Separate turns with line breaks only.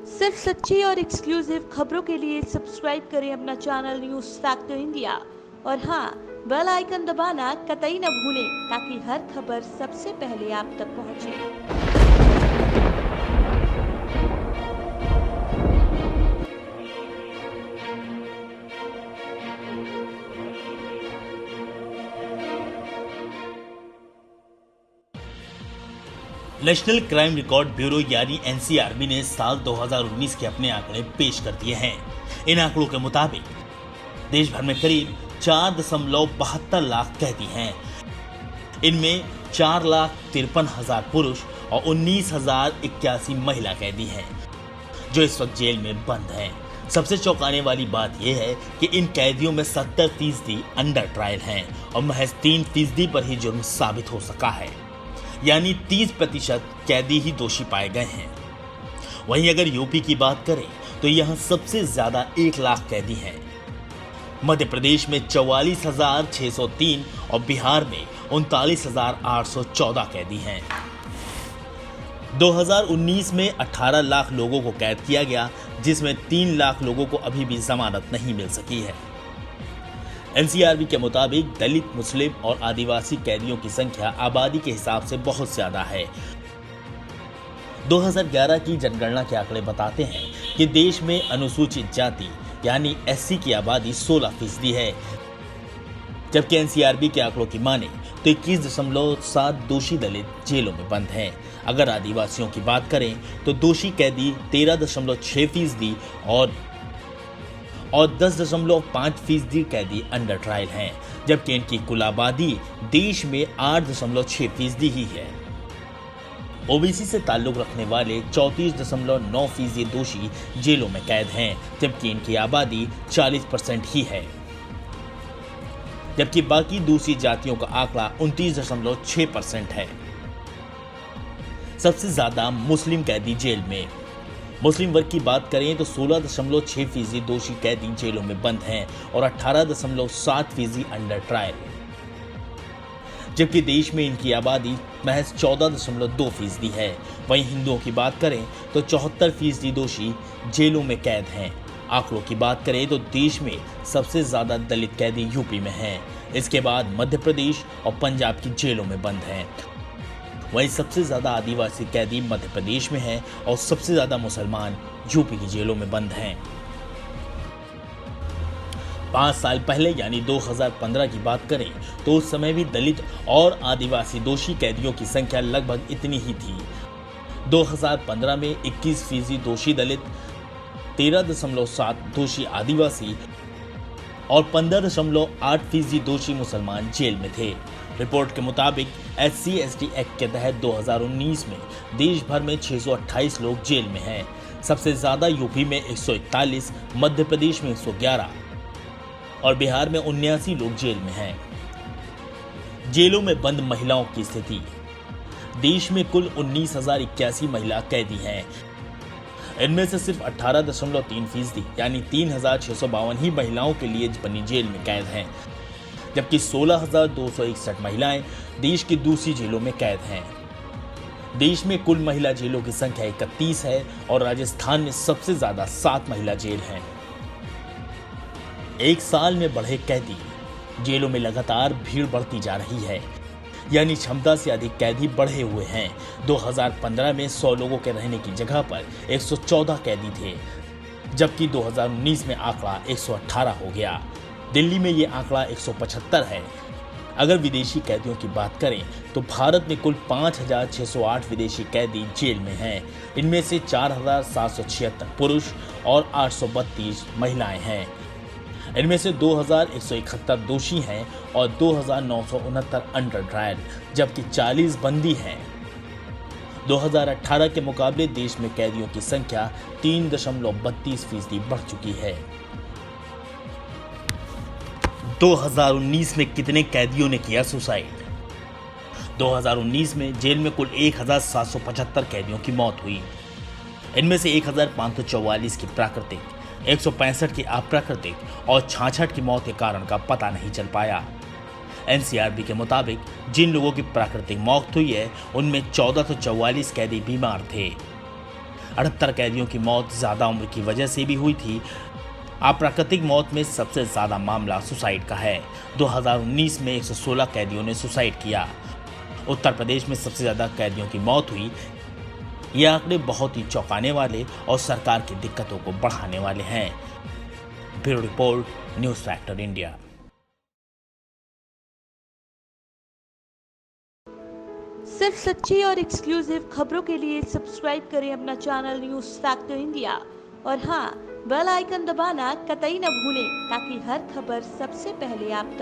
सिर्फ सच्ची और एक्सक्लूसिव खबरों के लिए सब्सक्राइब करें अपना चैनल न्यूज़ फैक्टर इंडिया और हाँ, बेल आइकन दबाना कतई न भूलें ताकि हर खबर सबसे पहले आप तक पहुंचे।
नेशनल क्राइम रिकॉर्ड ब्यूरो यानी एनसीआरबी ने साल 2019 के अपने आंकड़े पेश कर दिए हैं। इन आंकड़ों के मुताबिक देश भर में करीब 4.72 लाख कैदी हैं। इनमें 4,53,000 पुरुष और 19,081 महिला कैदी हैं जो इस वक्त जेल में बंद हैं। सबसे चौंकाने वाली बात यह है कि इन कैदियों में 70% अंडर ट्रायल हैं और महज 3% पर ही जुर्म साबित हो सका है, यानी 30% कैदी ही दोषी पाए गए हैं। वहीं अगर यूपी की बात करें तो यहां सबसे ज्यादा 1 लाख कैदी हैं। मध्य प्रदेश में 44,603 और बिहार में 39,814 कैदी हैं। 2019 में 18 लाख लोगों को कैद किया गया, जिसमें 3 लाख लोगों को अभी भी जमानत नहीं मिल सकी है। एनसीआरबी के मुताबिक दलित, मुस्लिम और आदिवासी कैदियों की संख्या आबादी के हिसाब से बहुत ज्यादा है। 2011 की जनगणना के आंकड़े बताते हैं कि देश में अनुसूचित जाति यानी एससी की आबादी 16% है, जबकि एनसीआरबी के आंकड़ों की माने तो 21.7 दोषी दलित जेलों में बंद हैं। अगर आदिवासियों की बात करें तो दोषी कैदी 13.6% और 10.5% कैदी अंडर ट्रायल हैं, जबकि इनकी कुल आबादी देश में 8.6% ही है। ओबीसी से ताल्लुक रखने वाले 34.9% दोषी जेलों में कैद हैं, जबकि इनकी आबादी 40% ही है, जबकि बाकी दूसरी जातियों का आंकड़ा 29.6% है। सबसे ज्यादा मुस्लिम कैदी जेल में। मुस्लिम वर्ग की बात करें तो 16.6% दोषी कैदी जेलों में बंद हैं और 18.7% अंडर ट्रायल, जबकि देश में इनकी आबादी महज 14.2% है। वहीं हिंदुओं की बात करें तो 74% दोषी जेलों में कैद हैं। आंकड़ों की बात करें तो देश में सबसे ज्यादा दलित कैदी यूपी में हैं। इसके बाद मध्य प्रदेश और पंजाब की जेलों में बंद हैं। वहीं सबसे ज्यादा आदिवासी कैदी मध्य प्रदेश में हैं और सबसे ज्यादा मुसलमान यूपी की जेलों में बंद हैं। 5 साल पहले यानी 2015 की बात करें तो उस समय भी दलित और आदिवासी दोषी कैदियों की संख्या लगभग इतनी ही थी। 2015 में 21% दोषी दलित, 13.7 दोषी आदिवासी और 15.8% दोषी मुसलमान जेल में थे। रिपोर्ट के मुताबिक SC/ST एक्ट के तहत 2019 में देश भर में 628 लोग जेल में हैं। सबसे ज्यादा यूपी में 141, मध्य प्रदेश में 111 और बिहार में 79 लोग जेल में हैं। जेलों में बंद महिलाओं की स्थिति। देश में कुल 19,081 महिला कैदी हैं। इनमें से सिर्फ 18.3% यानी 3,652 ही महिलाओं के लिए बनी जेल में कैद हैं, जबकि 16,261 महिलाएं देश की दूसरी जेलों में कैद हैं। देश में कुल महिला जेलों की संख्या 31 है और राजस्थान में सबसे ज्यादा 7 महिला जेल हैं। एक साल में बढ़े कैदी। जेलों में लगातार भीड़ बढ़ती जा रही है, यानी क्षमता से अधिक कैदी बढ़े हुए हैं। 2015 में 100 लोगों के रहने की जगह पर 114 कैदी थे, जबकि 2019 में आंकड़ा 118 हो गया। दिल्ली में ये आंकड़ा 175 है। अगर विदेशी कैदियों की बात करें तो भारत में कुल 5,608 विदेशी कैदी जेल में हैं। इनमें से 4,776 पुरुष और 832 महिलाएं हैं। इनमें से 2,171 दोषी हैं और 2,969 अंडर ट्रायल, जबकि 40 बंदी हैं। 2018 के मुकाबले देश में कैदियों की संख्या 3.32% बढ़ चुकी है। 2019 में कितने कैदियों ने किया सुसाइड? 2019 में जेल में कुल 1,775 कैदियों की मौत हुई। इनमें से 1,544 की प्राकृतिक, 165 की अप्राकृतिक और 66 की मौत के कारण का पता नहीं चल पाया। एनसीआरबी के मुताबिक जिन लोगों की प्राकृतिक मौत हुई है उनमें 1444 कैदी बीमार थे। 78 कैदियों की मौत ज़्यादा उम्र की वजह से भी हुई थी। अप्राकृतिक मौत में सबसे ज़्यादा मामला सुसाइड का है। 2019 में 116 कैदियों ने सुसाइड किया। उत्तर प्रदेश में सबसे ज़्यादा कैदियों की मौत हुई। ये आंकड़े बहुत ही चौंकाने वाले और सरकार की दिक्कतों को बढ़ाने वाले हैं। Bureau report, news factor India.
सिर्फ सच्ची और एक्सक्लूसिव खबरों के लिए सब्सक्राइब करें अपना चैनल न्यूज़ फैक्टर इंडिया और हाँ, बेल आइकन दबाना कतई न भूलें ताकि हर खबर सबसे पहले आप तक